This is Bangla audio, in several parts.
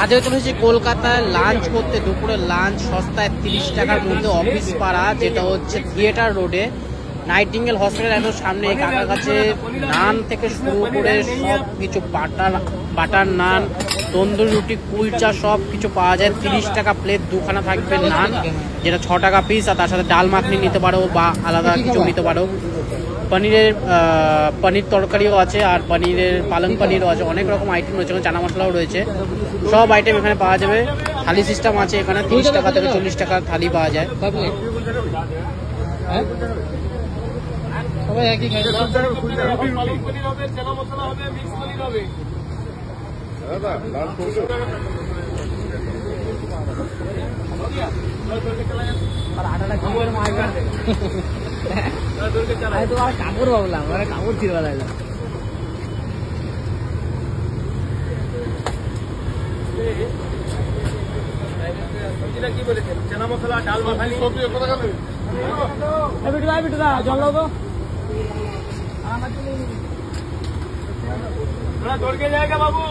আজকে চলেছি কলকাতায় লাঞ্চ করতে। দুপুরে লাঞ্চ সস্তায় 30 টাকার মধ্যে অফিস পাড়া, যেটা হচ্ছে থিয়েটার রোডে নাইটিঙ্গেল হসপিটাল একদম সামনে। এই কাকার কাছে নান থেকে শুরু করে সব কিছু বাটার নান, তন্দুরি রুটি, কুলচা সব কিছু পাওয়া যায়। 30 টাকা প্লেট, দুখানা থাকবে নান যেটা 6 টাকা পিস, আর তার সাথে ডাল মাখনি নিতে পারো বা আলাদা কিছু নিতে পারো। পনির তরকারিও আছে, আর পালং পনিরও আছে। অনেক রকম আইটেম রয়েছে, চানা মশলাও রয়েছে। সব আইটেম এখানে পাওয়া যাবে। থালি সিস্টেম আছে এখানে, 30 টাকা থেকে 40 টাকা থালি পাওয়া যায়। সবাই একই খাই। কাপড় ভাবলাম, কাপড় ছিল কি বলেছেন? চানা মশলা, ডাল মাখানি, জল দাও। थोड़ा दौड़ के जाएगा बाबू।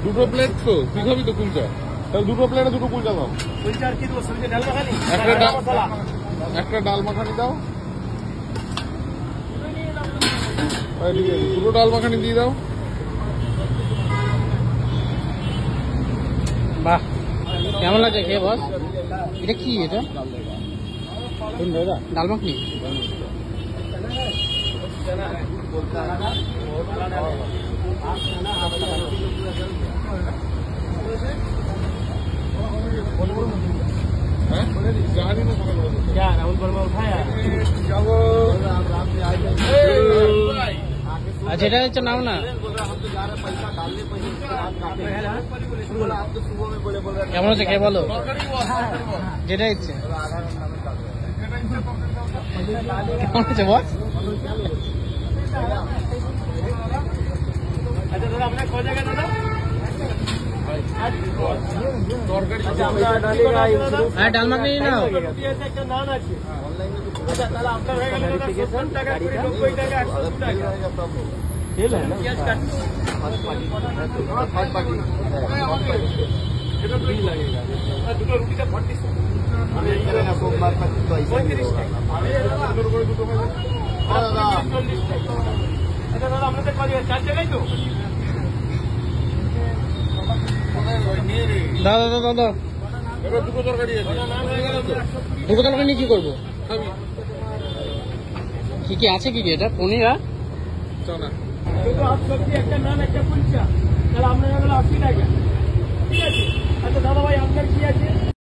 দুটো প্লেট তো তুই খাবি তো কুলচা, তাহলে দুটো প্লেটে দুটো কুলচা দাও। কুলচা আর কি দেবো? সঙ্গে ডাল মাখানি, একটা ডাল মাখানি দাও। দুটো ডাল মাখানি দিয়ে দাও। বাহ, কেমন লাগছে খেয়ে বস? এটা কি? এটা ডাল মাখনি। আচ্ছা, এটা হচ্ছে নাও না। কেমন হচ্ছে খেয়ে বলো? যেটা ইচ্ছে। কেমন হচ্ছে বস? হ্যাঁ, ডাল মাখনি নাও। দাদা দাদা দাদা, দুটো তরকারি নিয়ে কি করবো? কি কি আছে? কি কি এটা? পনির আর চানা। একটা নান, একটা কুলচা, তাহলে আপনার 80 টাকা।